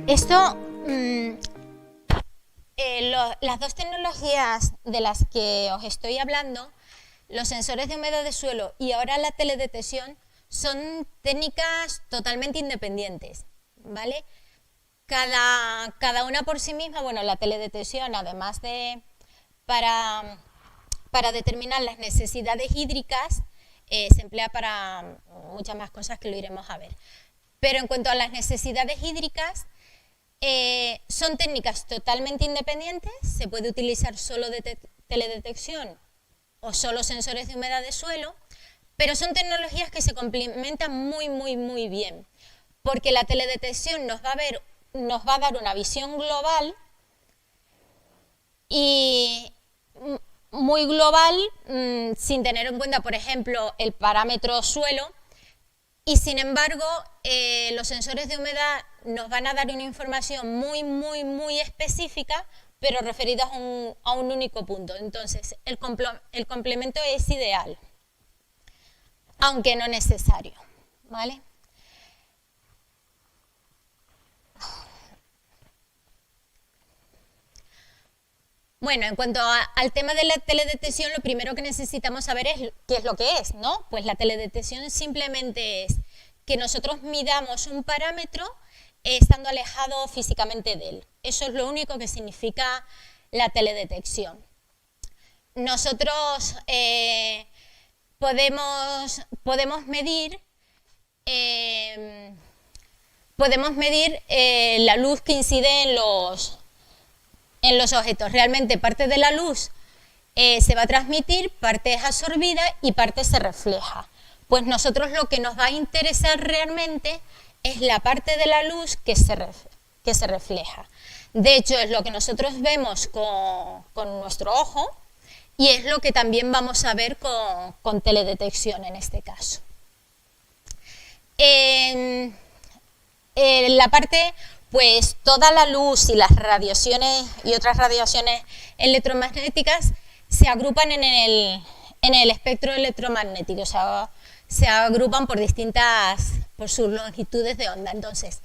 Esto, las dos tecnologías de las que os estoy hablando, los sensores de humedad de suelo y ahora la teledetección, son técnicas totalmente independientes, ¿vale? Cada una por sí misma. Bueno, la teledetección, además de para determinar las necesidades hídricas, se emplea para muchas más cosas que lo iremos a ver. Pero en cuanto a las necesidades hídricas, son técnicas totalmente independientes. Se puede utilizar solo teledetección o solo sensores de humedad de suelo, pero son tecnologías que se complementan muy bien, porque la teledetección nos va a dar una visión global y muy global, sin tener en cuenta, por ejemplo, el parámetro suelo, y sin embargo los sensores de humedad nos van a dar una información muy específica, pero referida a un único punto. Entonces el complemento es ideal, aunque no necesario, ¿vale? Bueno, en cuanto al tema de la teledetección, lo primero que necesitamos saber es qué es lo que es, ¿no? Pues la teledetección simplemente es que nosotros midamos un parámetro estando alejado físicamente de él. Eso es lo único que significa la teledetección. Nosotros podemos medir la luz que incide en los objetos. Realmente parte de la luz se va a transmitir, parte es absorbida y parte se refleja. Pues nosotros lo que nos va a interesar realmente es la parte de la luz que se refleja. De hecho, es lo que nosotros vemos con nuestro ojo y es lo que también vamos a ver con teledetección en este caso. La parte, pues toda la luz y las radiaciones y otras radiaciones electromagnéticas se agrupan en el espectro electromagnético, o sea, se agrupan por sus longitudes de onda. Entonces,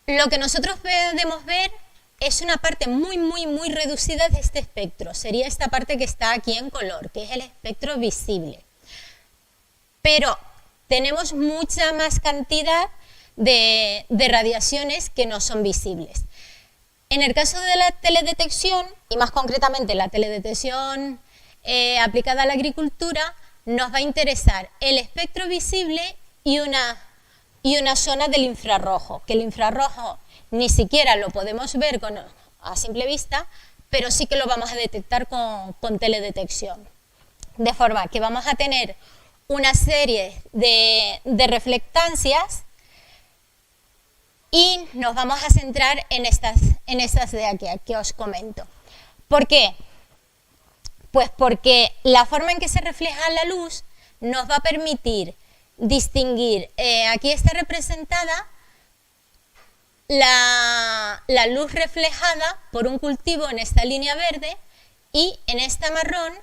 lo que nosotros podemos ver es una parte muy reducida de este espectro. Sería esta parte que está aquí en color, que es el espectro visible. Pero tenemos mucha más cantidad de radiaciones que no son visibles. En el caso de la teledetección, y más concretamente la teledetección aplicada a la agricultura, nos va a interesar el espectro visible y una zona del infrarrojo, que el infrarrojo ni siquiera lo podemos ver a simple vista, pero sí que lo vamos a detectar con teledetección. De forma que vamos a tener una serie de reflectancias y nos vamos a centrar en estas de aquí que os comento. ¿Por qué? Pues porque la forma en que se refleja la luz nos va a permitir distinguir, aquí está representada la luz reflejada por un cultivo en esta línea verde y en esta marrón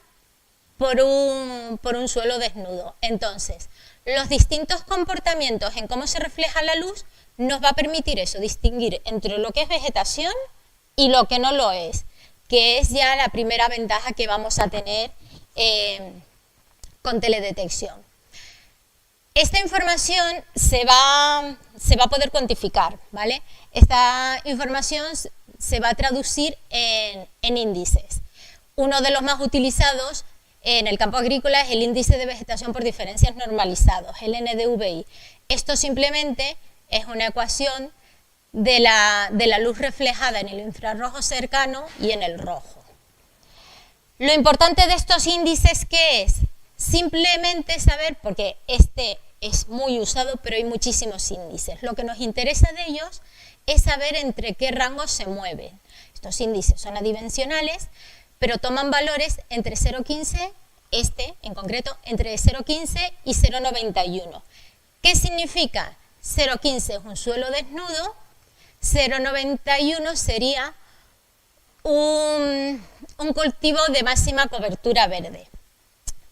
por un suelo desnudo. Entonces, los distintos comportamientos en cómo se refleja la luz nos va a permitir eso, distinguir entre lo que es vegetación y lo que no lo es, que es ya la primera ventaja que vamos a tener con teledetección. Esta información se va a poder cuantificar, ¿vale? Esta información se va a traducir en índices. Uno de los más utilizados en el campo agrícola es el índice de vegetación por diferencias normalizados, el NDVI. Esto simplemente es una ecuación de la luz reflejada en el infrarrojo cercano y en el rojo. Lo importante de estos índices, ¿qué es? Simplemente saber, porque este es muy usado, pero hay muchísimos índices. Lo que nos interesa de ellos es saber entre qué rangos se mueven. Estos índices son adimensionales, pero toman valores entre 0,15, este en concreto, entre 0,15 y 0,91. ¿Qué significa? 0,15 es un suelo desnudo, 0,91 sería un cultivo de máxima cobertura verde.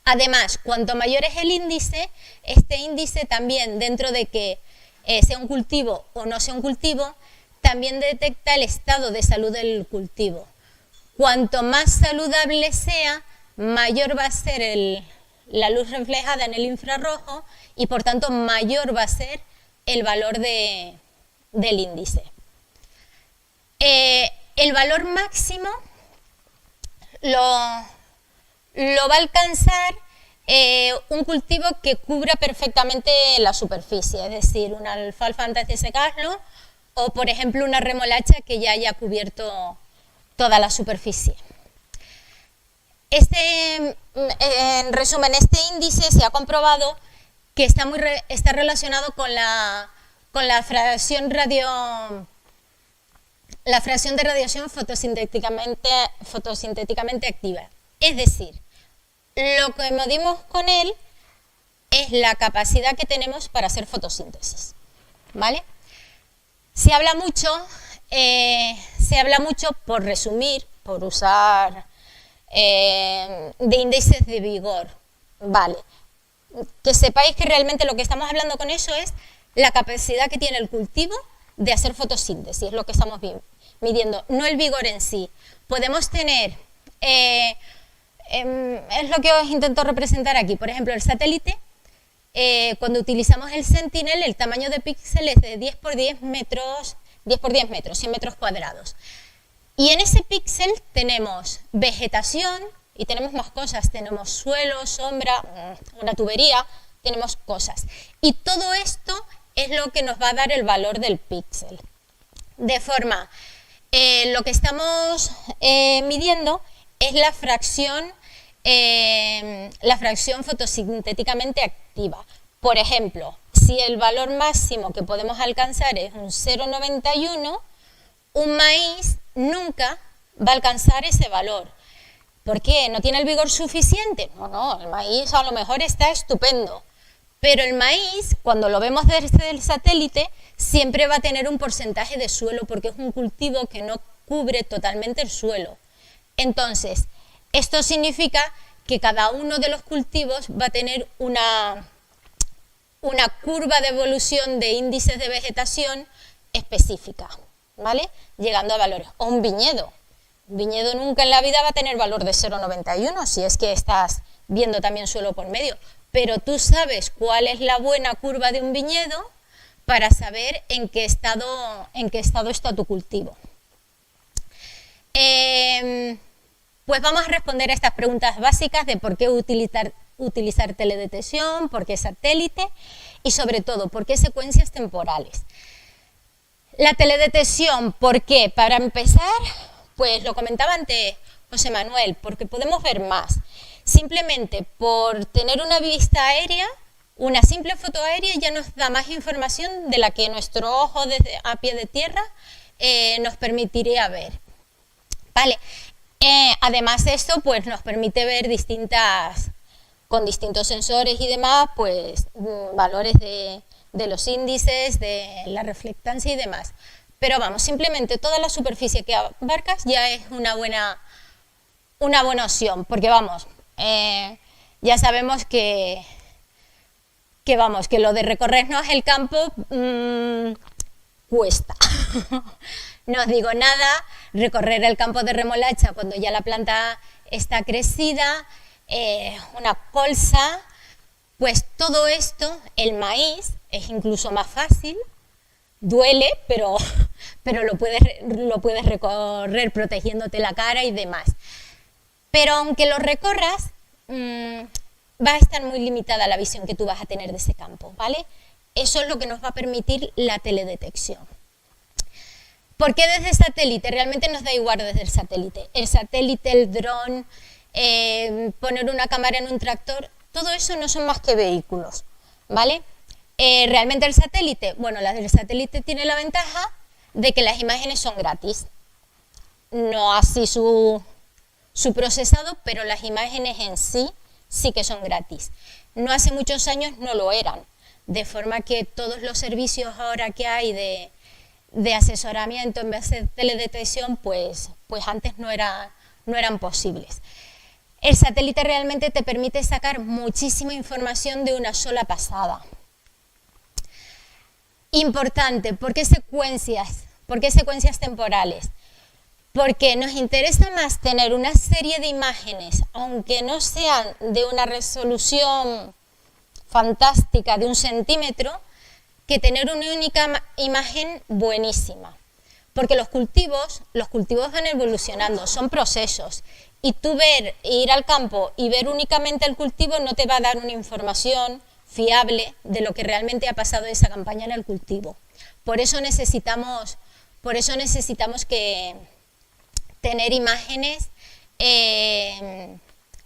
Además, cuanto mayor es el índice, este índice también, dentro de que sea un cultivo o no sea un cultivo, también detecta el estado de salud del cultivo. Cuanto más saludable sea, mayor va a ser la luz reflejada en el infrarrojo y por tanto mayor va a ser el valor del índice. El valor máximo lo va a alcanzar un cultivo que cubra perfectamente la superficie, es decir, una alfalfa antes de secarlo o, por ejemplo, una remolacha que ya haya cubierto toda la superficie. En resumen, este índice se ha comprobado que está relacionado con la fracción de radiación fotosintéticamente activa. Es decir, lo que medimos con él es la capacidad que tenemos para hacer fotosíntesis, ¿vale? Se habla mucho, por resumir, por usar de índices de vigor, ¿vale? Que sepáis que realmente lo que estamos hablando con eso es la capacidad que tiene el cultivo de hacer fotosíntesis, es lo que estamos midiendo, no el vigor en sí. Podemos tener, es lo que os intento representar aquí, por ejemplo, el satélite, cuando utilizamos el Sentinel, el tamaño de píxel es de 10 por 10 metros, 100 metros cuadrados. Y en ese píxel tenemos vegetación y tenemos más cosas, tenemos suelo, sombra, una tubería, tenemos cosas. Y todo esto es lo que nos va a dar el valor del píxel. De forma, lo que estamos midiendo es la fracción fotosintéticamente activa. Por ejemplo, si el valor máximo que podemos alcanzar es un 0,91, un maíz nunca va a alcanzar ese valor. ¿Por qué? ¿No tiene el vigor suficiente? No, el maíz a lo mejor está estupendo. Pero el maíz, cuando lo vemos desde el satélite, siempre va a tener un porcentaje de suelo porque es un cultivo que no cubre totalmente el suelo. Entonces, esto significa que cada uno de los cultivos va a tener una curva de evolución de índices de vegetación específica, ¿vale? Llegando a valores. O un viñedo. Un viñedo nunca en la vida va a tener valor de 0,91 si es que estás viendo también suelo por medio. Pero tú sabes cuál es la buena curva de un viñedo para saber en qué estado está tu cultivo. Pues vamos a responder a estas preguntas básicas de por qué utilizar teledetección, por qué satélite y sobre todo por qué secuencias temporales. La teledetección, ¿por qué? Para empezar, pues lo comentaba antes José Manuel, porque podemos ver más. Simplemente por tener una vista aérea, una simple foto aérea ya nos da más información de la que nuestro ojo a pie de tierra nos permitiría ver. Vale. Además de esto, pues nos permite ver con distintos sensores y demás, pues valores de los índices, de la reflectancia y demás. Pero vamos, simplemente toda la superficie que abarcas ya es una buena opción, porque vamos, ya sabemos que lo de recorrernos el campo cuesta. No os digo nada, recorrer el campo de remolacha cuando ya la planta está crecida, una colza, pues todo esto, el maíz, es incluso más fácil, duele, pero lo puedes recorrer protegiéndote la cara y demás. Pero aunque lo recorras, va a estar muy limitada la visión que tú vas a tener de ese campo, ¿vale? Eso es lo que nos va a permitir la teledetección. ¿Por qué desde satélite? Realmente nos da igual desde el satélite. El satélite, el dron, poner una cámara en un tractor, todo eso no son más que vehículos, ¿vale? Realmente el satélite, bueno, el satélite tiene la ventaja de que las imágenes son gratis. No así su procesado, pero las imágenes en sí que son gratis. No hace muchos años no lo eran, de forma que todos los servicios ahora que hay de asesoramiento en vez de teledetección, pues antes no eran posibles. El satélite realmente te permite sacar muchísima información de una sola pasada. Importante, ¿por qué secuencias? ¿Por qué secuencias temporales? Porque nos interesa más tener una serie de imágenes, aunque no sean de una resolución fantástica de 1 centímetro, que tener una única imagen buenísima. Porque los cultivos van evolucionando, son procesos. Y tú ir al campo y ver únicamente el cultivo no te va a dar una información fiable de lo que realmente ha pasado esa campaña en el cultivo. Por eso necesitamos que tener imágenes,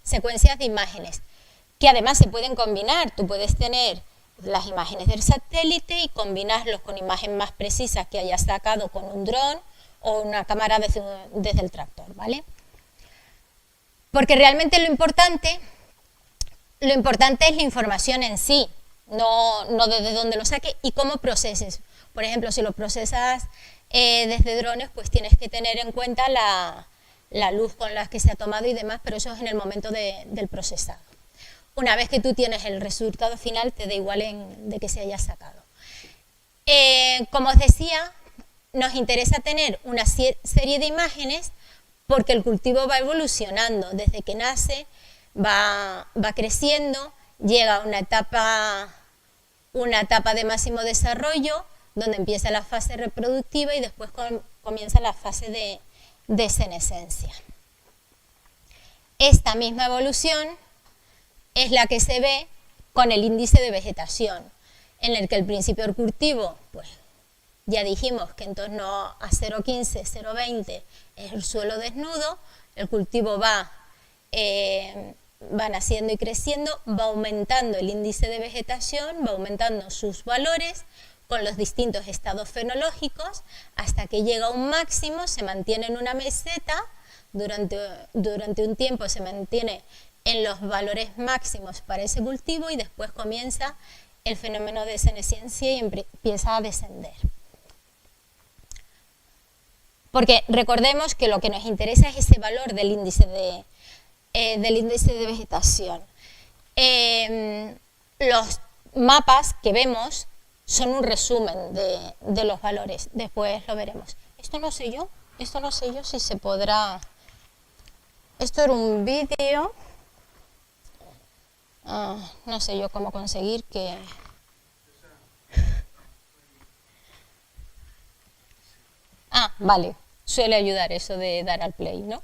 secuencias de imágenes, que además se pueden combinar. Tú puedes tener las imágenes del satélite y combinarlos con imágenes más precisas que hayas sacado con un dron o una cámara desde el tractor, ¿vale? Porque realmente lo importante es la información en sí, no desde dónde lo saques y cómo proceses. Por ejemplo, si lo procesas desde drones, pues tienes que tener en cuenta la luz con la que se ha tomado y demás, pero eso es en el momento del procesado. Una vez que tú tienes el resultado final, te da igual de que se haya sacado. Como os decía, nos interesa tener una serie de imágenes porque el cultivo va evolucionando. Desde que nace, va creciendo, llega a una etapa de máximo desarrollo, donde empieza la fase reproductiva y después comienza la fase de senescencia. Esta misma evolución es la que se ve con el índice de vegetación, en el que al principio del cultivo, pues ya dijimos que en torno a 0,15, 0,20 es el suelo desnudo, el cultivo va naciendo y creciendo, va aumentando el índice de vegetación, va aumentando sus valores con los distintos estados fenológicos, hasta que llega a un máximo, se mantiene en una meseta, durante un tiempo se mantiene en los valores máximos para ese cultivo y después comienza el fenómeno de senescencia y empieza a descender. Porque recordemos que lo que nos interesa es ese valor del índice de vegetación. Los mapas que vemos son un resumen de los valores, después lo veremos. Esto no sé yo si se podrá... Esto era un vídeo... no sé yo cómo conseguir que... Vale, suele ayudar eso de dar al play, ¿no?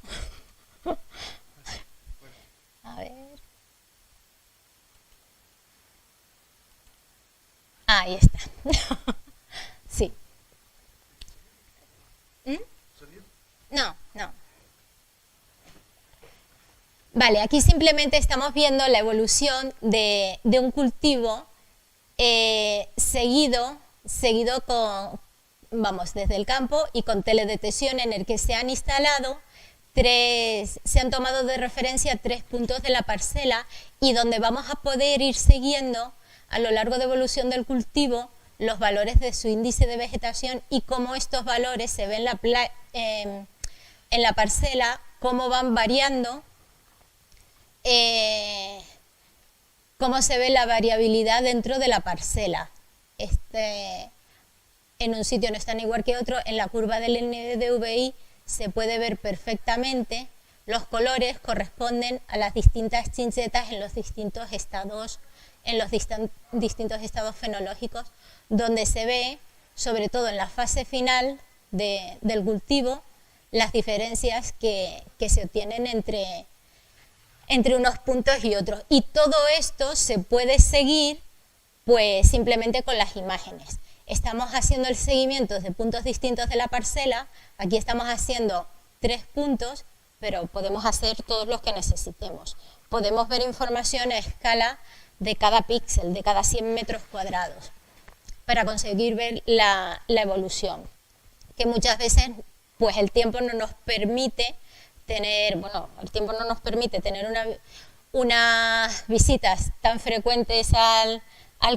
A ver... ahí está. Sí. No. Vale, aquí simplemente estamos viendo la evolución de un cultivo seguido desde el campo y con teledetección, en el que se han instalado se han tomado de referencia 3 puntos de la parcela y donde vamos a poder ir siguiendo a lo largo de evolución del cultivo los valores de su índice de vegetación y cómo estos valores se ven en la parcela, cómo van variando, cómo se ve la variabilidad dentro de la parcela. En un sitio no están igual que otro, en la curva del NDVI se puede ver perfectamente, los colores corresponden a las distintas chinchetas en los distintos estados, distintos estados fenológicos, donde se ve, sobre todo en la fase final del cultivo, las diferencias que se obtienen entre unos puntos y otros. Y todo esto se puede seguir pues simplemente con las imágenes. Estamos haciendo el seguimiento de puntos distintos de la parcela, aquí estamos haciendo 3 puntos, pero podemos hacer todos los que necesitemos. Podemos ver información a escala de cada píxel, de cada 100 metros cuadrados, para conseguir ver la evolución, que muchas veces pues el tiempo no nos permite tener, unas visitas tan frecuentes al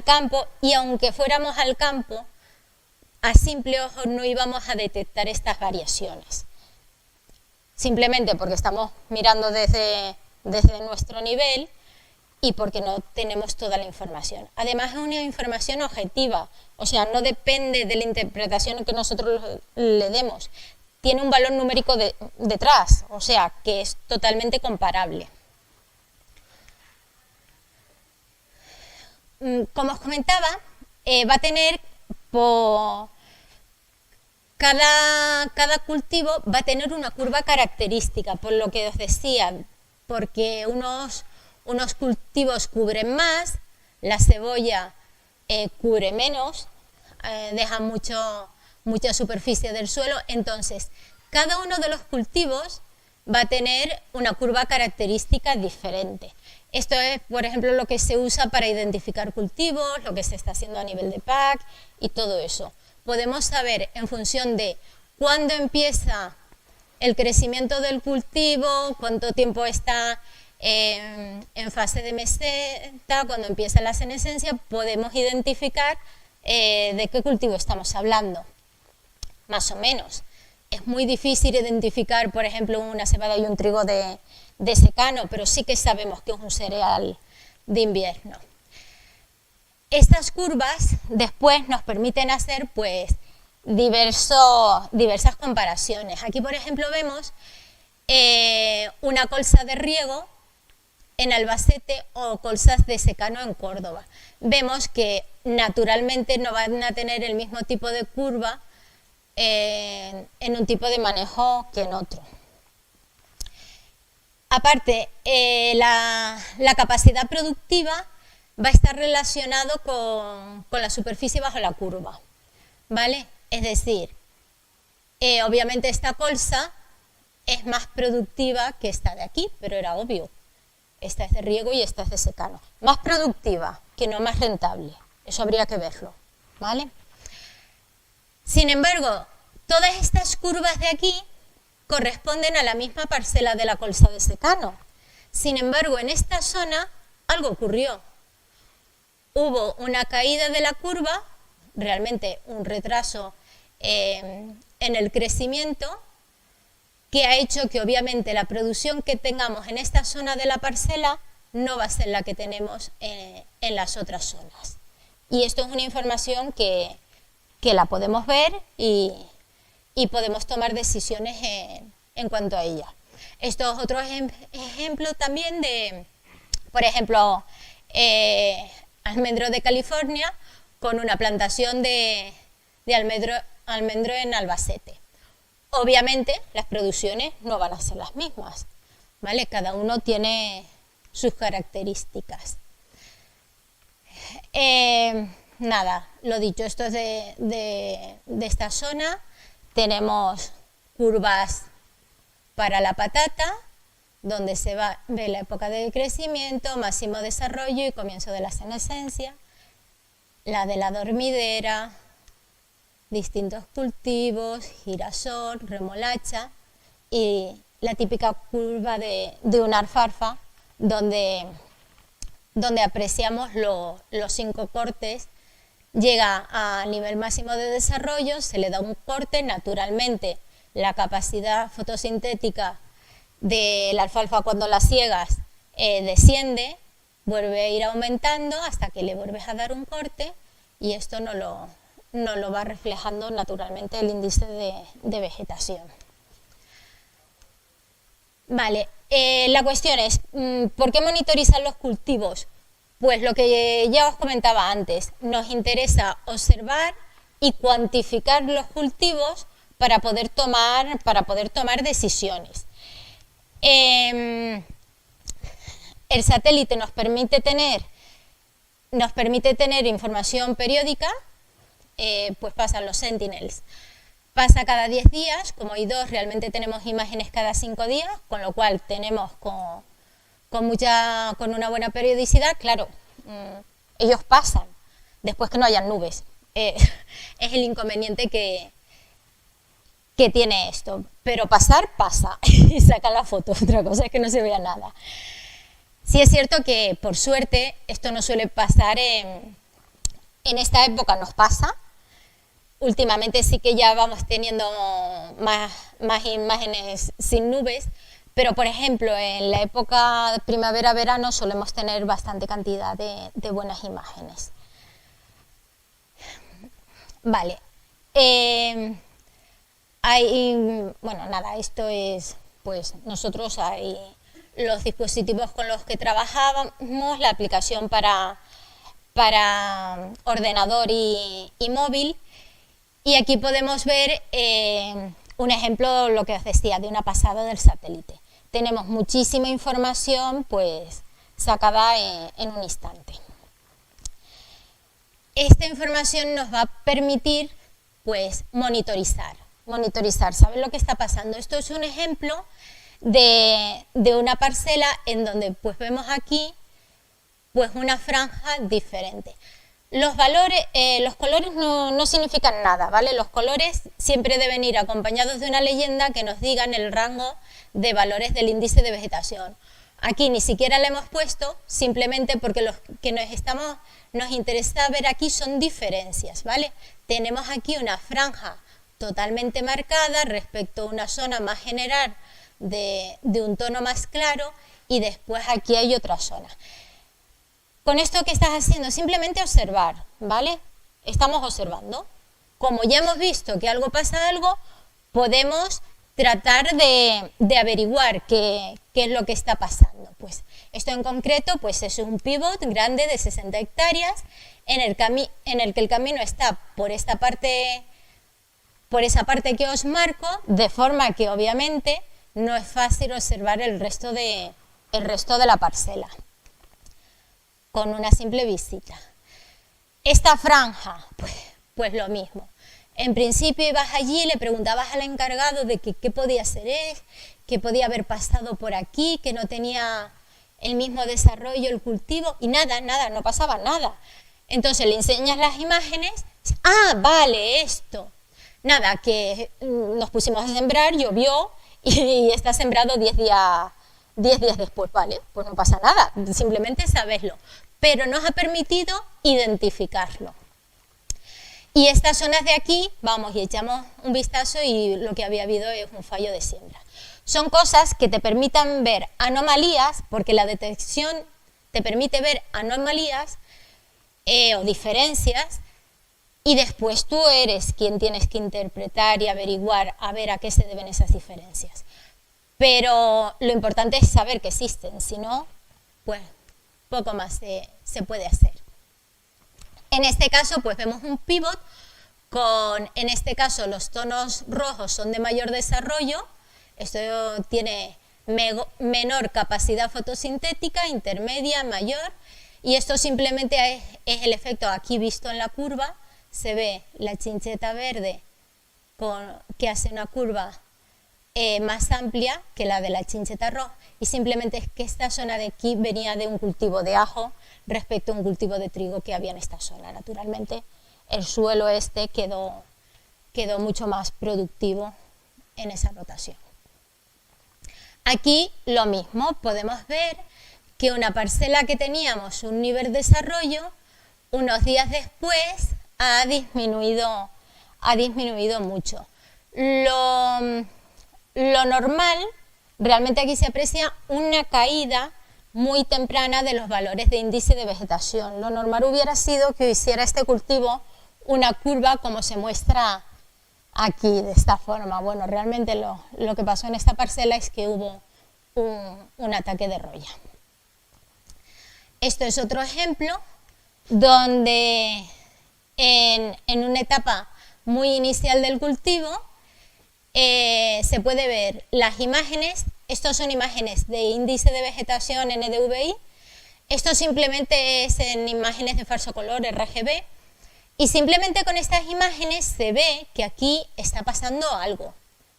campo, y aunque fuéramos al campo, a simple ojo no íbamos a detectar estas variaciones. Simplemente porque estamos mirando desde nuestro nivel y porque no tenemos toda la información. Además es una información objetiva, o sea, no depende de la interpretación que nosotros le demos. Tiene un valor numérico detrás, o sea, que es totalmente comparable. Como os comentaba, va a tener cada cultivo va a tener una curva característica, por lo que os decía, porque unos cultivos cubren más, la cebolla cubre menos, deja mucha superficie del suelo, entonces cada uno de los cultivos va a tener una curva característica diferente. Esto es, por ejemplo, lo que se usa para identificar cultivos, lo que se está haciendo a nivel de PAC y todo eso. Podemos saber en función de cuándo empieza el crecimiento del cultivo, cuánto tiempo está en fase de meseta, cuando empieza la senescencia, podemos identificar de qué cultivo estamos hablando, más o menos. Es muy difícil identificar, por ejemplo, una cebada y un trigo de secano, pero sí que sabemos que es un cereal de invierno. Estas curvas después nos permiten hacer pues diversas comparaciones. Aquí, por ejemplo, vemos una colza de riego en Albacete o colzas de secano en Córdoba. Vemos que naturalmente no van a tener el mismo tipo de curva en un tipo de manejo que en otro. Aparte, la capacidad productiva va a estar relacionado con la superficie bajo la curva, ¿vale? Es decir, obviamente esta colza es más productiva que esta de aquí, pero era obvio. Esta es de riego y esta es de secano. Más productiva, que no más rentable. Eso habría que verlo, ¿vale? Sin embargo, todas estas curvas de aquí corresponden a la misma parcela de la colza de secano. Sin embargo, en esta zona algo ocurrió. Hubo una caída de la curva, realmente un retraso en el crecimiento, que ha hecho que obviamente la producción que tengamos en esta zona de la parcela no va a ser la que tenemos en las otras zonas. Y esto es una información que la podemos ver y podemos tomar decisiones en cuanto a ella. Esto es otro ejemplo también de, por ejemplo, almendro de California con una plantación de almendro en Albacete. Obviamente las producciones no van a ser las mismas, ¿vale? Cada uno tiene sus características. Nada, lo dicho, esto es de esta zona. Tenemos curvas para la patata, donde se ve la época de crecimiento, máximo desarrollo y comienzo de la senescencia. La de la dormidera, distintos cultivos, girasol, remolacha y la típica curva de una alfalfa, donde apreciamos los 5 cortes. Llega a nivel máximo de desarrollo, se le da un corte, naturalmente la capacidad fotosintética de la alfalfa cuando la ciegas desciende, vuelve a ir aumentando hasta que le vuelves a dar un corte y esto no lo va reflejando naturalmente el índice de vegetación. Vale, la cuestión es, ¿por qué monitorizar los cultivos? Pues lo que ya os comentaba antes, nos interesa observar y cuantificar los cultivos para poder tomar decisiones. El satélite nos permite tener información periódica, pues pasan los Sentinels. Pasa cada 10 días, como I2 realmente tenemos imágenes cada 5 días, con lo cual tenemos con una buena periodicidad, claro, ellos pasan, después que no hayan nubes. Es el inconveniente que tiene esto, pero pasar, pasa, y saca la foto, otra cosa es que no se vea nada. Sí es cierto que, por suerte, esto no suele pasar en esta época, nos pasa. Últimamente sí que ya vamos teniendo más imágenes sin nubes, Pero, por ejemplo, en la época de primavera-verano solemos tener bastante cantidad de buenas imágenes. Vale. Bueno, nada, esto es, pues nosotros hay los dispositivos con los que trabajábamos, la aplicación para ordenador y móvil. Y aquí podemos ver un ejemplo, lo que os decía, de una pasada del satélite. Tenemos muchísima información pues sacada en un instante. Esta información nos va a permitir pues monitorizar, saber lo que está pasando. Esto es un ejemplo de una parcela en donde pues vemos aquí pues una franja diferente. Los valores, los colores no significan nada, ¿vale? Los colores siempre deben ir acompañados de una leyenda que nos digan el rango de valores del índice de vegetación. Aquí ni siquiera le hemos puesto, simplemente porque lo que nos interesa ver aquí son diferencias, ¿vale? Tenemos aquí una franja totalmente marcada respecto a una zona más general de un tono más claro, y después aquí hay otra zona. Con esto, ¿qué estás haciendo? Simplemente observar, ¿vale? Estamos observando. Como ya hemos visto que pasa algo, podemos tratar de averiguar qué es lo que está pasando. Pues esto en concreto pues es un pivot grande de 60 hectáreas en el que el camino está por esa parte que os marco, de forma que obviamente no es fácil observar el resto de la parcela con una simple visita. Esta franja, pues lo mismo. En principio ibas allí y le preguntabas al encargado de qué podía ser, qué podía haber pasado por aquí, que no tenía el mismo desarrollo el cultivo, y nada, no pasaba nada. Entonces le enseñas las imágenes, vale, esto. Nada, que nos pusimos a sembrar, llovió y está sembrado 10 días después, ¿vale? Pues no pasa nada, simplemente sabeslo. Pero nos ha permitido identificarlo. Y estas zonas de aquí, vamos y echamos un vistazo y lo que había habido es un fallo de siembra. Son cosas que te permitan ver anomalías, porque la detección te permite ver anomalías o diferencias, y después tú eres quien tienes que interpretar y averiguar a ver a qué se deben esas diferencias. Pero lo importante es saber que existen, si no, pues poco más se puede hacer. En este caso, pues vemos un pivot en este caso, los tonos rojos son de mayor desarrollo, esto tiene menor capacidad fotosintética, intermedia, mayor, y esto simplemente es el efecto aquí visto en la curva. Se ve la chincheta verde que hace una curva más amplia que la de la chincheta roja, y simplemente es que esta zona de aquí venía de un cultivo de ajo respecto a un cultivo de trigo que había en esta zona. Naturalmente el suelo quedó mucho más productivo en esa rotación. Aquí lo mismo, podemos ver que una parcela que teníamos un nivel de desarrollo, unos días después ha disminuido mucho. Lo normal, realmente aquí se aprecia una caída muy temprana de los valores de índice de vegetación. Lo normal hubiera sido que hiciera este cultivo una curva como se muestra aquí, de esta forma. Bueno, realmente lo que pasó en esta parcela es que hubo un ataque de roya. Esto es otro ejemplo donde en una etapa muy inicial del cultivo se puede ver las imágenes. Estos son imágenes de índice de vegetación NDVI. Esto simplemente es en imágenes de falso color, RGB. Y simplemente con estas imágenes se ve que aquí está pasando algo,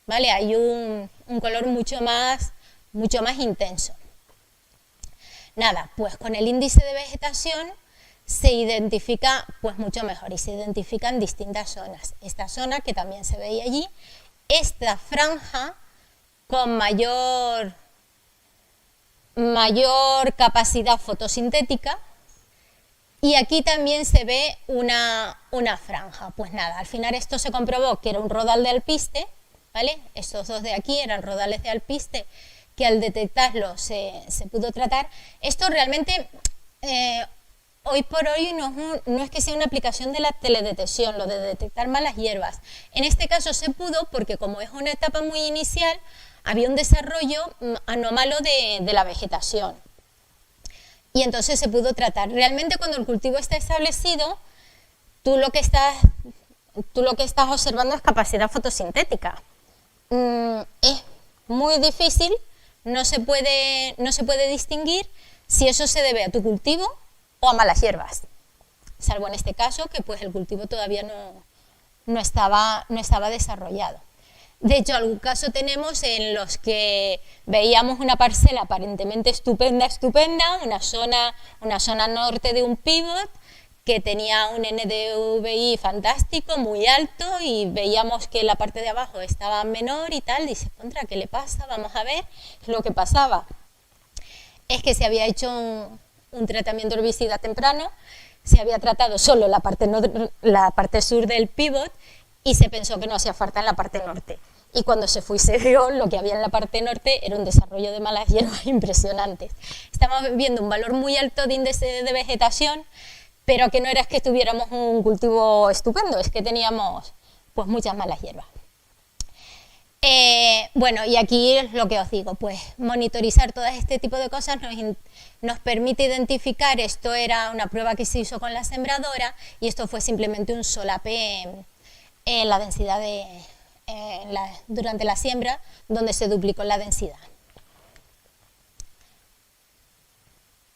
¿vale? Hay un color mucho más intenso. Nada, pues con el índice de vegetación se identifica pues mucho mejor, y se identifican distintas zonas. Esta zona que también se veía allí, esta franja con mayor capacidad fotosintética, y aquí también se ve una franja. Pues nada, al final esto se comprobó que era un rodal de alpiste, ¿vale? Estos dos de aquí eran rodales de alpiste que al detectarlo se pudo tratar. Esto realmente, hoy por hoy, no es que sea una aplicación de la teledetección, lo de detectar malas hierbas. En este caso se pudo porque, como es una etapa muy inicial, había un desarrollo anómalo de la vegetación. Y entonces se pudo tratar. Realmente, cuando el cultivo está establecido, tú lo que estás observando es capacidad fotosintética. Es muy difícil, no se puede distinguir si eso se debe a tu cultivo o a malas hierbas, salvo en este caso que pues el cultivo todavía no estaba desarrollado. De hecho, algún caso tenemos en los que veíamos una parcela aparentemente estupenda, una zona norte de un pivot, que tenía un NDVI fantástico, muy alto, y veíamos que la parte de abajo estaba menor y tal. Dices, contra, ¿qué le pasa? Vamos a ver. Lo que pasaba es que se había hecho un tratamiento herbicida temprano, se había tratado solo la parte sur del pivot y se pensó que no hacía falta en la parte norte. Y cuando se fue y se vio, lo que había en la parte norte era un desarrollo de malas hierbas impresionantes. Estamos viendo un valor muy alto de índice de vegetación, pero que no era que tuviéramos un cultivo estupendo, es que teníamos pues muchas malas hierbas. Bueno, y aquí es lo que os digo, pues monitorizar todo este tipo de cosas nos permite identificar. Esto era una prueba que se hizo con la sembradora y esto fue simplemente un solape en la densidad durante la siembra, donde se duplicó la densidad.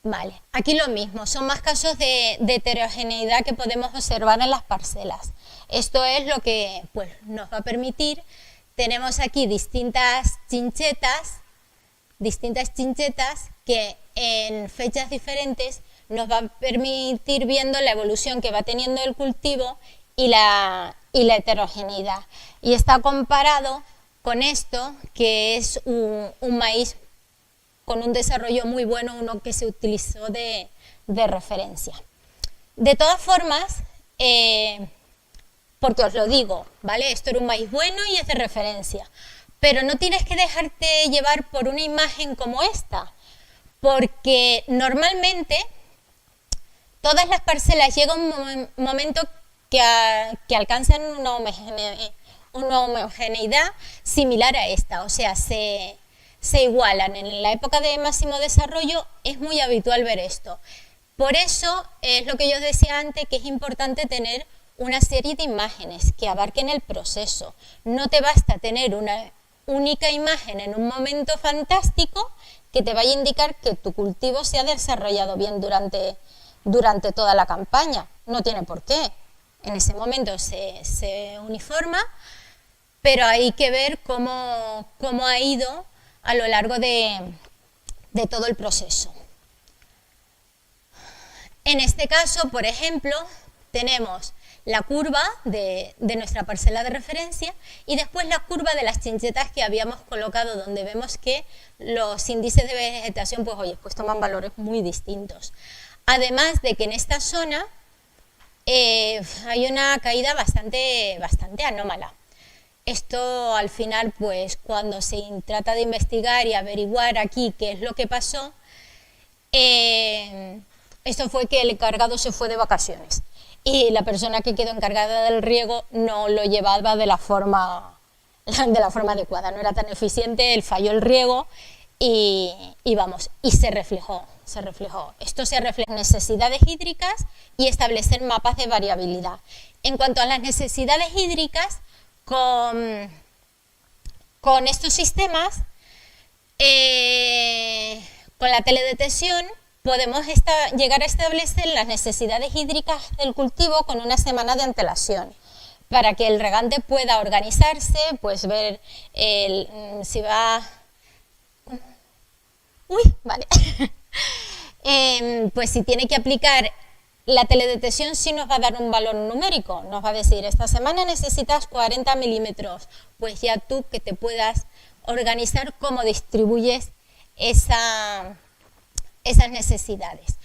Vale, aquí lo mismo, son más casos de heterogeneidad que podemos observar en las parcelas. Esto es lo que pues, nos va a permitir. Tenemos aquí distintas chinchetas que en fechas diferentes nos va a permitir viendo la evolución que va teniendo el cultivo y la heterogeneidad. Y está comparado con esto, que es un maíz con un desarrollo muy bueno, uno que se utilizó de referencia. De todas formas, porque os lo digo, ¿vale? Esto era un maíz bueno y es de referencia, pero no tienes que dejarte llevar por una imagen como esta, porque normalmente todas las parcelas llega un momento que alcanzan una homogeneidad similar a esta, o sea, se igualan. En la época de máximo desarrollo es muy habitual ver esto. Por eso es lo que yo os decía antes, que es importante tener una serie de imágenes que abarquen el proceso. No te basta tener una única imagen en un momento fantástico que te vaya a indicar que tu cultivo se ha desarrollado bien durante toda la campaña. No tiene por qué. En ese momento se uniforma, pero hay que ver cómo ha ido a lo largo de todo el proceso. En este caso, por ejemplo, tenemos la curva de nuestra parcela de referencia y después la curva de las chinchetas que habíamos colocado, donde vemos que los índices de vegetación pues toman valores muy distintos. Además de que en esta zona hay una caída bastante anómala. Esto al final, pues cuando se trata de investigar y averiguar aquí qué es lo que pasó, esto fue que el encargado se fue de vacaciones y la persona que quedó encargada del riego no lo llevaba de la forma adecuada, no era tan eficiente, él falló el riego y se reflejó. Esto se refleja en necesidades hídricas y establecer mapas de variabilidad. En cuanto a las necesidades hídricas, con estos sistemas, con la teledetección, podemos llegar a establecer las necesidades hídricas del cultivo con una semana de antelación, para que el regante pueda organizarse, pues ver si va... Uy, vale. Pues si tiene que aplicar la teledetección, sí nos va a dar un valor numérico, nos va a decir, esta semana necesitas 40 milímetros, pues ya tú que te puedas organizar cómo distribuyes esas necesidades.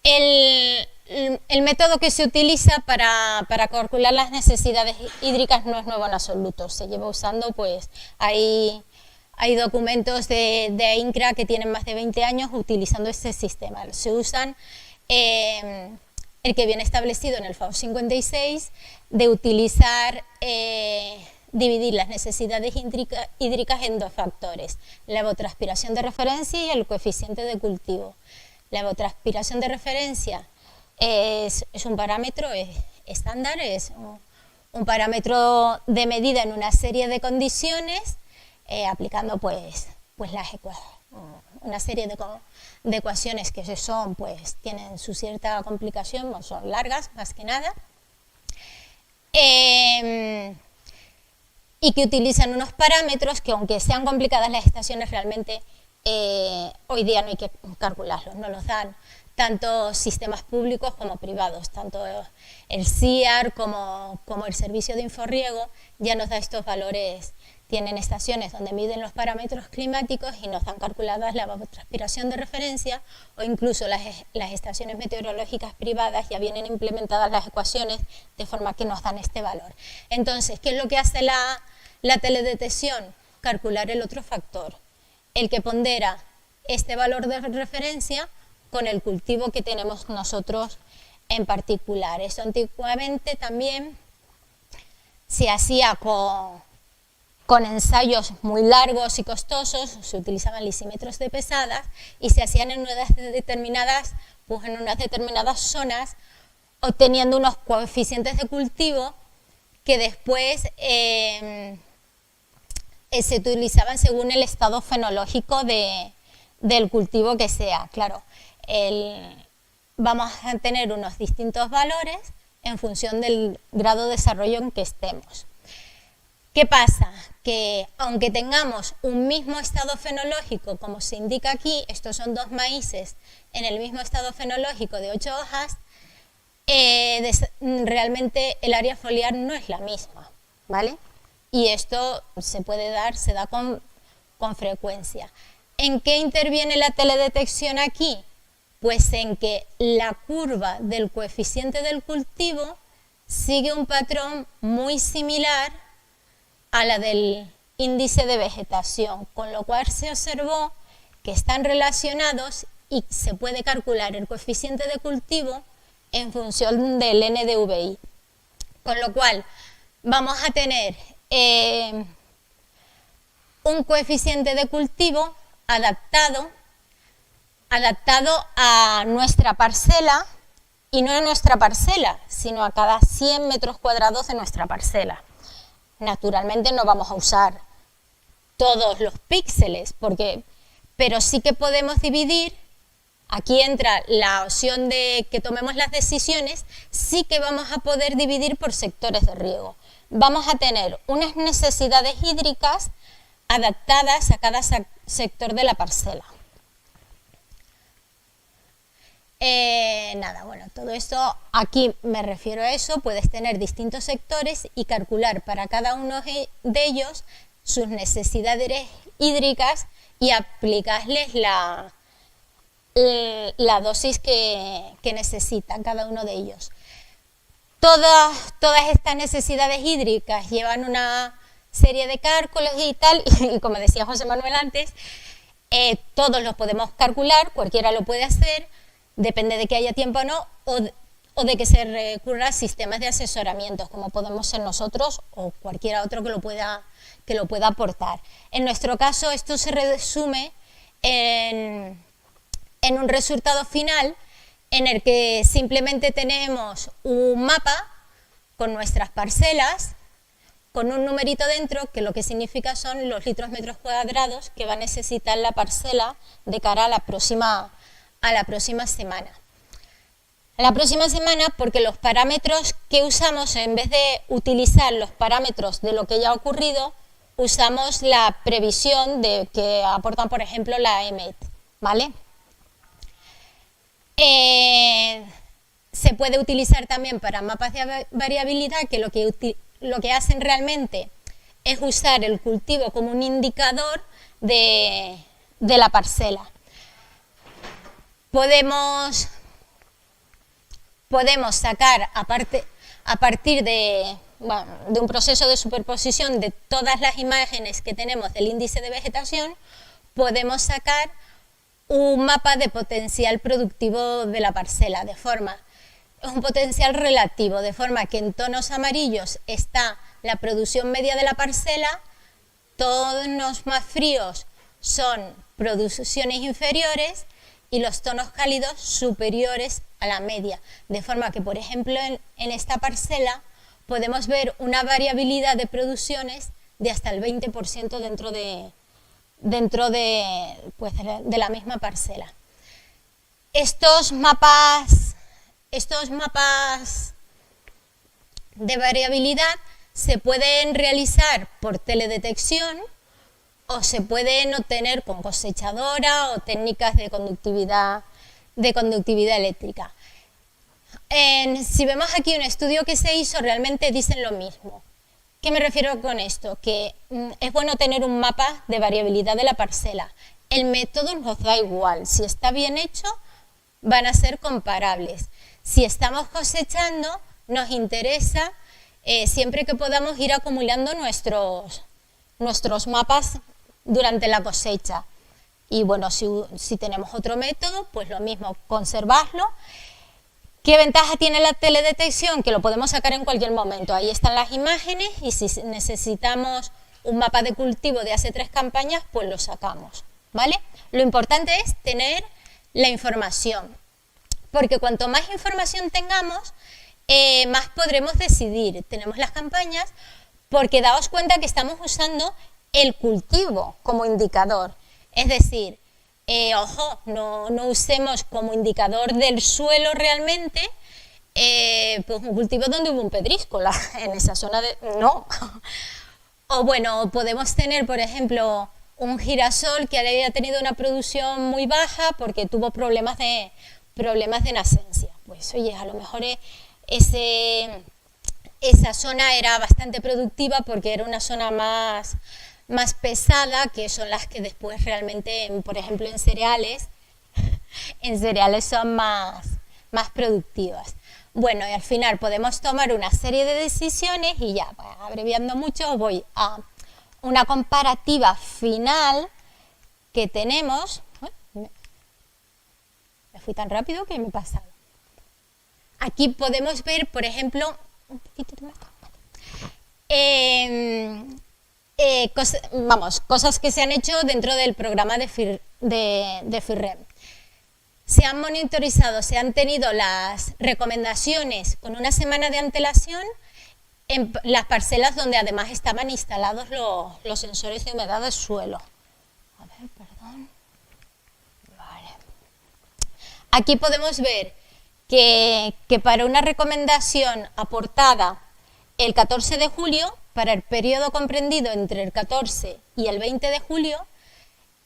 El método que se utiliza para calcular las necesidades hídricas no es nuevo en absoluto, se lleva usando, pues hay Hay documentos de INCRA que tienen más de 20 años utilizando este sistema. Se usan el que viene establecido en el FAO 56 de utilizar, dividir las necesidades hídricas en dos factores, la evapotranspiración de referencia y el coeficiente de cultivo. La evapotranspiración de referencia es un parámetro estándar, es un parámetro de medida en una serie de condiciones, aplicando pues una serie de ecuaciones que tienen su cierta complicación, son largas más que nada, y que utilizan unos parámetros que, aunque sean complicadas las estaciones, realmente hoy día no hay que calcularlos, no los dan tanto sistemas públicos como privados, tanto el CIAR como el Servicio de Inforriego ya nos da estos valores. Tienen estaciones donde miden los parámetros climáticos y nos dan calculadas la evapotranspiración de referencia, o incluso las estaciones meteorológicas privadas ya vienen implementadas las ecuaciones de forma que nos dan este valor. Entonces, ¿qué es lo que hace la teledetección? Calcular el otro factor, el que pondera este valor de referencia con el cultivo que tenemos nosotros en particular. Eso antiguamente también se hacía con ensayos muy largos y costosos, se utilizaban lisímetros de pesadas y se hacían en unas determinadas zonas, obteniendo unos coeficientes de cultivo que después se utilizaban según el estado fenológico del cultivo que sea. Claro, vamos a tener unos distintos valores en función del grado de desarrollo en que estemos. ¿Qué pasa? Que aunque tengamos un mismo estado fenológico, como se indica aquí, estos son dos maíces en el mismo estado fenológico de 8 hojas, realmente el área foliar no es la misma, ¿vale? Y esto se da con frecuencia. ¿En qué interviene la teledetección aquí? Pues en que la curva del coeficiente del cultivo sigue un patrón muy similar a la del índice de vegetación, con lo cual se observó que están relacionados y se puede calcular el coeficiente de cultivo en función del NDVI. Con lo cual vamos a tener un coeficiente de cultivo adaptado a nuestra parcela, y no a nuestra parcela, sino a cada 100 metros cuadrados de nuestra parcela. Naturalmente no vamos a usar todos los píxeles, pero sí que podemos dividir. Aquí entra la opción de que tomemos las decisiones, sí que vamos a poder dividir por sectores de riego. Vamos a tener unas necesidades hídricas adaptadas a cada sector de la parcela. Todo esto, aquí me refiero a eso, puedes tener distintos sectores y calcular para cada uno de ellos sus necesidades hídricas y aplicarles la dosis que necesitan cada uno de ellos. Todas estas necesidades hídricas llevan una serie de cálculos y tal, y como decía José Manuel antes, todos los podemos calcular, cualquiera lo puede hacer, depende de que haya tiempo o no, o de que se recurra a sistemas de asesoramiento, como podemos ser nosotros o cualquiera otro que lo pueda aportar. En nuestro caso, esto se resume en un resultado final en el que simplemente tenemos un mapa con nuestras parcelas, con un numerito dentro, que lo que significa son los litros metros cuadrados que va a necesitar la parcela de cara a la próxima semana. La próxima semana, porque los parámetros que usamos, en vez de utilizar los parámetros de lo que ya ha ocurrido, usamos la previsión que aportan, por ejemplo, la EMET, ¿vale? Se puede utilizar también para mapas de variabilidad, que lo que hacen realmente es usar el cultivo como un indicador de la parcela. Podemos sacar, a partir de bueno, de un proceso de superposición de todas las imágenes que tenemos del índice de vegetación, podemos sacar un mapa de potencial productivo de la parcela, es un potencial relativo, de forma que en tonos amarillos está la producción media de la parcela, tonos más fríos son producciones inferiores y los tonos cálidos superiores a la media, de forma que, por ejemplo, en esta parcela podemos ver una variabilidad de producciones de hasta el 20% dentro de la misma parcela. Estos mapas de variabilidad se pueden realizar por teledetección o se pueden obtener con cosechadora o técnicas de conductividad eléctrica. Si vemos aquí un estudio que se hizo, realmente dicen lo mismo. ¿Qué me refiero con esto? Que es bueno tener un mapa de variabilidad de la parcela. El método nos da igual, si está bien hecho van a ser comparables. Si estamos cosechando, nos interesa siempre que podamos ir acumulando nuestros mapas durante la cosecha. Y bueno, si tenemos otro método, pues lo mismo, conservarlo. ¿Qué ventaja tiene la teledetección? Que lo podemos sacar en cualquier momento. Ahí están las imágenes y si necesitamos un mapa de cultivo de hace 3 campañas, pues lo sacamos, ¿vale? Lo importante es tener la información, porque cuanto más información tengamos, más podremos decidir. Tenemos las campañas, porque daos cuenta que estamos usando el cultivo como indicador. Es decir, ojo, no usemos como indicador del suelo realmente pues un cultivo donde hubo un pedríscola, en esa zona no. O bueno, podemos tener, por ejemplo, un girasol que haya tenido una producción muy baja porque tuvo problemas de nascencia. Pues oye, a lo mejor esa zona era bastante productiva porque era una zona más pesada, que son las que después realmente, por ejemplo, en cereales son más productivas. Bueno, y al final podemos tomar una serie de decisiones y ya, abreviando mucho, voy a una comparativa final que tenemos. Me fui tan rápido que me he pasado. Aquí podemos ver, por ejemplo, un poquito más. Cosas que se han hecho dentro del programa de FIRREM. Se han monitorizado, se han tenido las recomendaciones con una semana de antelación en las parcelas donde además estaban instalados los sensores de humedad del suelo. A ver, perdón. Vale. Aquí podemos ver que para una recomendación aportada el 14 de julio, para el periodo comprendido entre el 14 y el 20 de julio,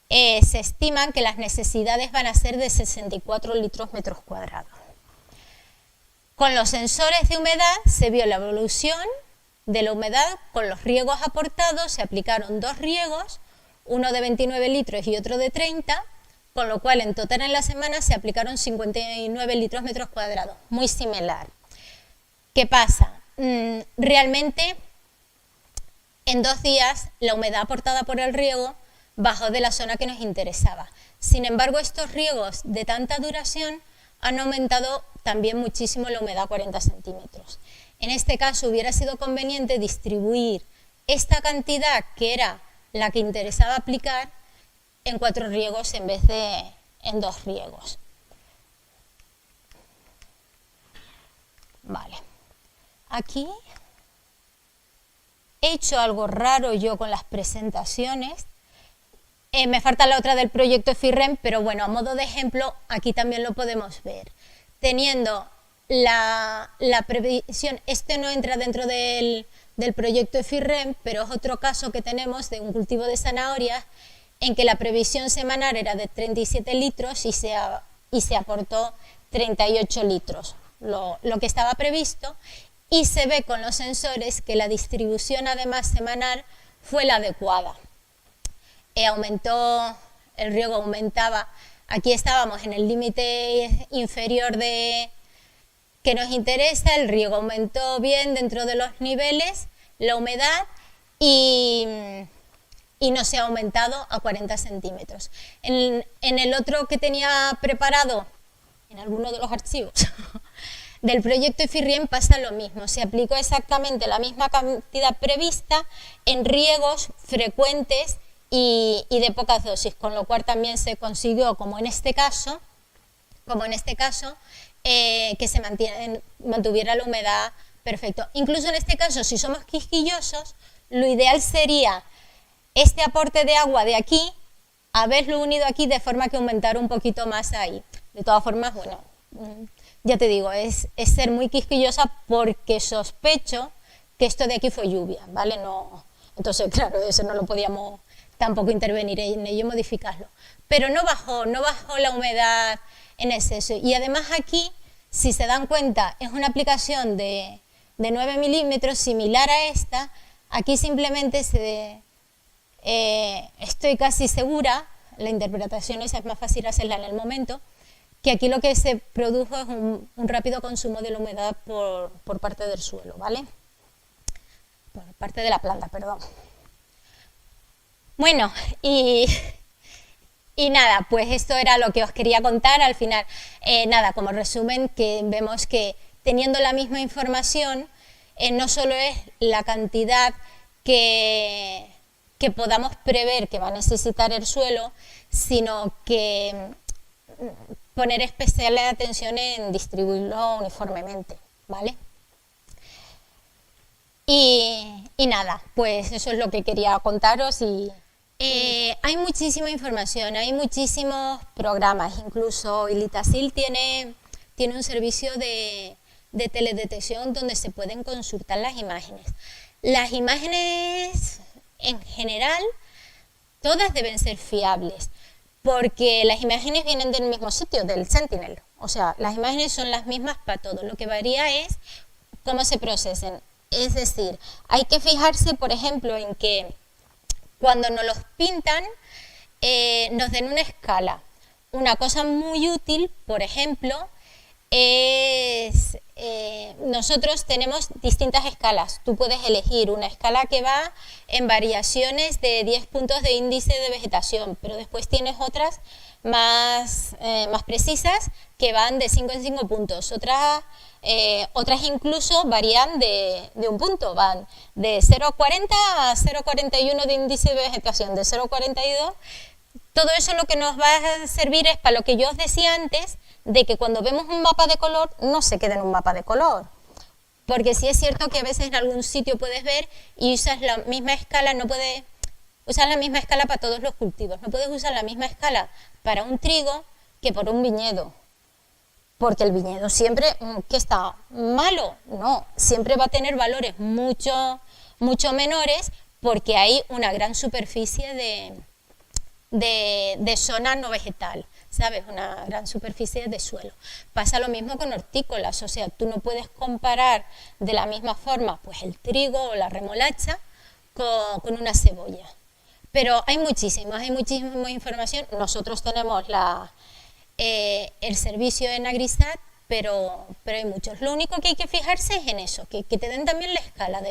se estiman que las necesidades van a ser de 64 litros metros cuadrados. Con los sensores de humedad se vio la evolución de la humedad con los riegos aportados, se aplicaron 2 riegos, uno de 29 litros y otro de 30, con lo cual en total en la semana se aplicaron 59 litros metros cuadrados, muy similar. ¿Qué pasa? Realmente en 2 días la humedad aportada por el riego bajó de la zona que nos interesaba. Sin embargo, estos riegos de tanta duración han aumentado también muchísimo la humedad, 40 centímetros. En este caso hubiera sido conveniente distribuir esta cantidad, que era la que interesaba aplicar, en 4 riegos en vez de en 2 riegos. Vale. Aquí he hecho algo raro yo con las presentaciones. Me falta la otra del proyecto FIRREM, pero bueno, a modo de ejemplo, aquí también lo podemos ver. Teniendo la previsión, este no entra dentro del proyecto FIRREM, pero es otro caso que tenemos de un cultivo de zanahorias en que la previsión semanal era de 37 litros y se aportó 38 litros, lo que estaba previsto, y se ve con los sensores que la distribución además semanal fue la adecuada. El riego aumentaba, aquí estábamos en el límite inferior de que nos interesa, el riego aumentó bien dentro de los niveles, la humedad y no se ha aumentado a 40 centímetros. En el otro que tenía preparado, en alguno de los archivos del proyecto IFIRRIEM pasa lo mismo, se aplicó exactamente la misma cantidad prevista en riegos frecuentes y de pocas dosis, con lo cual también se consiguió, como en este caso, que se mantuviera la humedad perfecto. Incluso en este caso, si somos quisquillosos, lo ideal sería este aporte de agua de aquí, haberlo unido aquí de forma que aumentara un poquito más ahí. De todas formas, bueno, ya te digo, es ser muy quisquillosa porque sospecho que esto de aquí fue lluvia, ¿vale? No, entonces, claro, eso no lo podíamos tampoco intervenir en ello y modificarlo. Pero no bajó la humedad en exceso. Y además aquí, si se dan cuenta, es una aplicación de 9 milímetros similar a esta. Aquí simplemente estoy casi segura, la interpretación esa es más fácil hacerla en el momento, que aquí lo que se produjo es un rápido consumo de la humedad por parte del suelo, ¿vale? Por parte de la planta, perdón. Bueno, y nada, pues esto era lo que os quería contar. Al final, nada, como resumen, que vemos que teniendo la misma información, no solo es la cantidad que podamos prever que va a necesitar el suelo, sino que poner especial atención en distribuirlo uniformemente, ¿vale? Y nada, pues eso es lo que quería contaros. Hay muchísima información, hay muchísimos programas, incluso Ilitasil tiene un servicio de teledetección donde se pueden consultar las imágenes. Las imágenes en general, todas deben ser fiables, porque las imágenes vienen del mismo sitio, del Sentinel. O sea, las imágenes son las mismas para todos, lo que varía es cómo se procesen. Es decir, hay que fijarse, por ejemplo, en que cuando nos los pintan, nos den una escala. Una cosa muy útil, por ejemplo, es nosotros tenemos distintas escalas. Tú puedes elegir una escala que va en variaciones de 10 puntos de índice de vegetación, pero después tienes otras más precisas que van de 5 en 5 puntos. Otras incluso varían de un punto, van de 0,40 a 0,41 de índice de vegetación, de 0,42. Todo eso lo que nos va a servir es para lo que yo os decía antes, de que cuando vemos un mapa de color no se quede en un mapa de color. Porque sí es cierto que a veces en algún sitio puedes ver y usas la misma escala, no puedes usar la misma escala para todos los cultivos. No puedes usar la misma escala para un trigo que por un viñedo. Porque el viñedo siempre, ¿qué está? ¿Malo? No, siempre va a tener valores mucho menores porque hay una gran superficie de zona no vegetal, ¿sabes? Una gran superficie de suelo. Pasa lo mismo con hortícolas, o sea, tú no puedes comparar de la misma forma pues el trigo o la remolacha con una cebolla. Pero hay muchísima información. Nosotros tenemos el servicio en Agrisat, pero hay muchos. Lo único que hay que fijarse es en eso, que te den también la escala,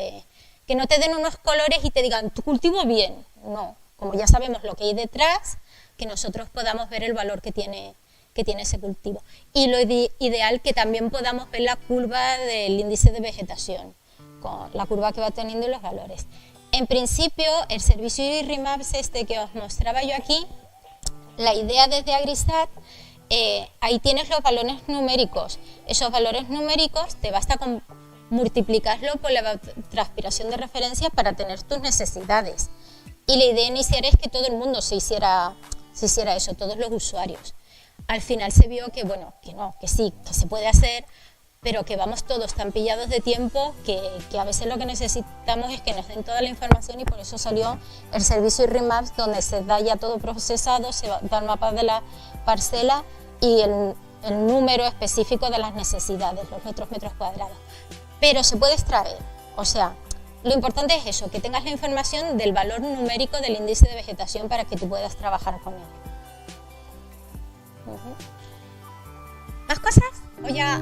que no te den unos colores y te digan, tu cultivo bien, no. Como ya sabemos lo que hay detrás, que nosotros podamos ver el valor que tiene ese cultivo. Y lo ideal que también podamos ver la curva del índice de vegetación, con la curva que va teniendo y los valores. En principio, el servicio IRRI-MAPS este que os mostraba yo aquí, la idea desde Agrisat, ahí tienes los valores numéricos. Esos valores numéricos te basta con multiplicarlo por la transpiración de referencia para tener tus necesidades. Y la idea inicial es que todo el mundo se hiciera eso, todos los usuarios. Al final se vio que, bueno, que sí, que se puede hacer, pero que vamos todos tan pillados de tiempo que a veces lo que necesitamos es que nos den toda la información y por eso salió el servicio IRRI-MAPS donde se da ya todo procesado, se da el mapa de la parcela y el número específico de las necesidades, los metros cuadrados. Pero se puede extraer, o sea, lo importante es eso, que tengas la información del valor numérico del índice de vegetación para que tú puedas trabajar con él. ¿Más cosas? Hola.